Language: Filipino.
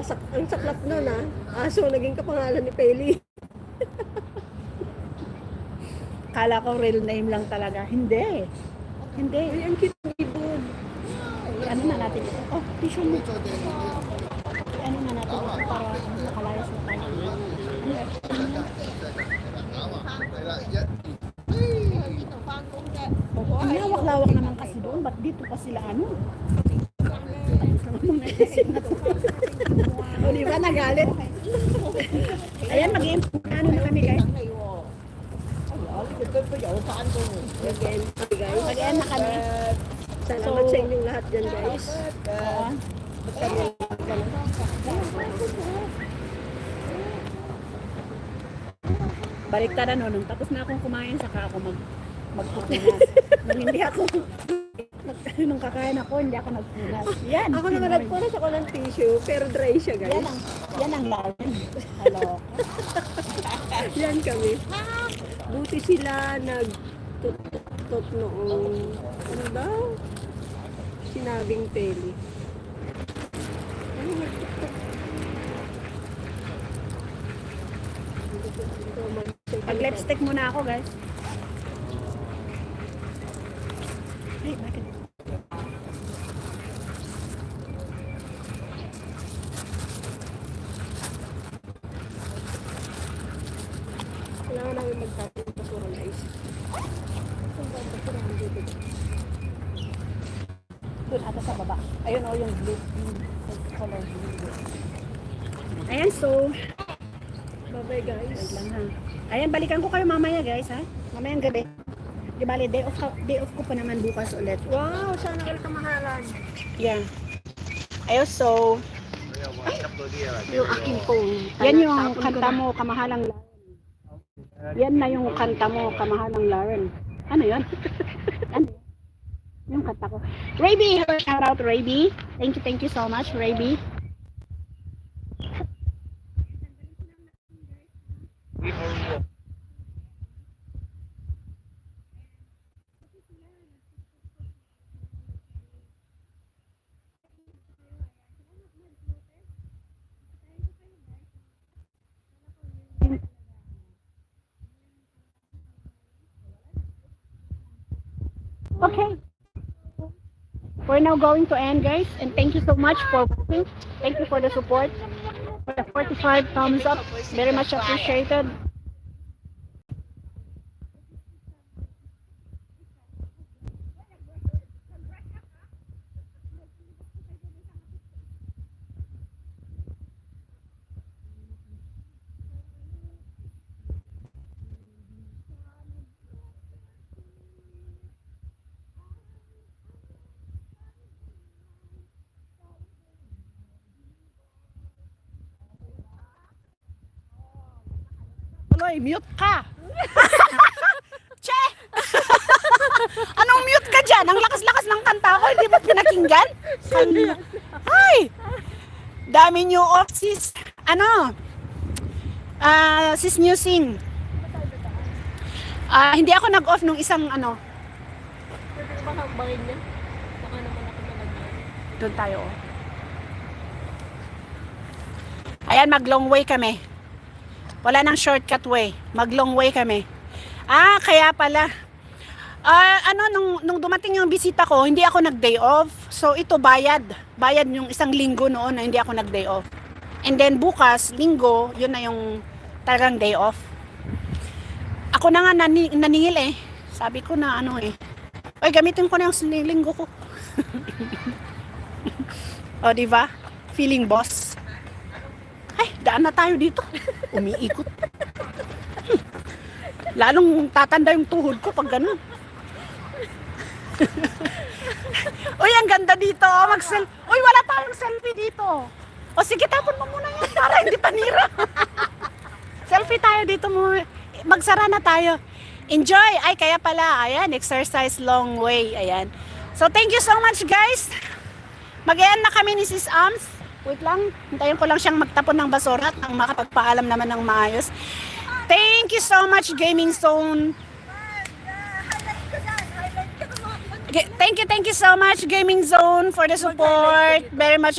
Ang saklap nun Aso, naging kapangalan ni Peli. Kala ko real name lang talaga. Hindi. Hindi. Ay, ang cute ng ibon. Ano na natin ito? Oh, tissue mo. Ano na natin ito para nakalayas na tayo. Ang lawak-lawak naman kasi doon. Ba't dito pa sila ano? O diba nagalit? Ayan, mag-ano na kami guys. Mag-end na kami. Salamat sa inyong lahat dyan, guys. Oo. Baliktad ano, nung tapos na akong kumain, saka ako magpupunas. Nung hindi ako, nung kakain ako, hindi ako nagpunas. Yan. Ako naman nagpunas ako ng tissue, pero dry siya, guys. Yan ang lawan. Hello. Yan kami. Buti sila nag-tot noong, ano daw? Sinabing Peli. Ano nag-tot? Mag-lipstick muna ako, guys. Ay, bakit? Kailangan namin magtatong basura, guys. Saan ba ang basura ang dito? Doon ata sa baba. Ayun o, yung blue. Yung color blue. Ayan, so, Bye-bye, guys. wait lang ha. Ayan, balikan ko kayo mamaya, guys, ha? Mamayang gabi. Di bali, day off ko pa naman bukas ulit. Wow, sana kayo kamahalan. Yeah. Ayun, so, Yung aking phone. yan yung kanta mo, Kamahalang Lauren. Yan na yung kanta mo, Kamahalang Lauren. Ano yun? Ano? Yung kanta ko. Rayby, shout out Rayby. Thank you so much, Rayby. Okay. We're now going to end, guys, and thank you so much for watching. Thank you for the support. For the 45 thumbs up. Very much appreciated. Tuloy, mute ka! Che! Anong mute ka dyan? Ang lakas-lakas ng kanta ko, hindi mo pinakinggan? Ay! Dami nyo off, sis. Ano? Sis Musing. Hindi ako nag-off nung isang ano. Pwede ba hambangin niya? Baka naman ako malagyan. Doon tayo. Ayan, mag-long way kami. Wala nang shortcut way. Mag-long way kami. Kaya pala. Nung dumating yung bisita ko, hindi ako nag-day off. So, ito bayad. Bayad yung isang linggo noon na hindi ako nag-day off. And then, bukas, linggo, yun na yung talagang day off. Ako na nga naningil eh. Sabi ko na ano eh. Oy, gamitin ko na yung linggo ko. O, diba? Feeling boss. Ay, daan na tayo dito. Umiikot. Lalong tatanda yung tuhod ko pag gano'n. Uy, ang ganda dito. Uy, wala tayong selfie dito. O sige, tapon mo muna yan para hindi panira. Selfie tayo dito mo. Magsara na tayo. Enjoy. Ay, kaya pala. Ayan, exercise long way. Ayan. So, thank you so much, guys. Mag-end na kami ni Sis Ams. Wait lang, hintayin ko lang siyang magtapon ng basura at nang makapagpaalam naman ng maayos. Thank you so much, Gaming Zone. Thank you so much, Gaming Zone, for the support. Very much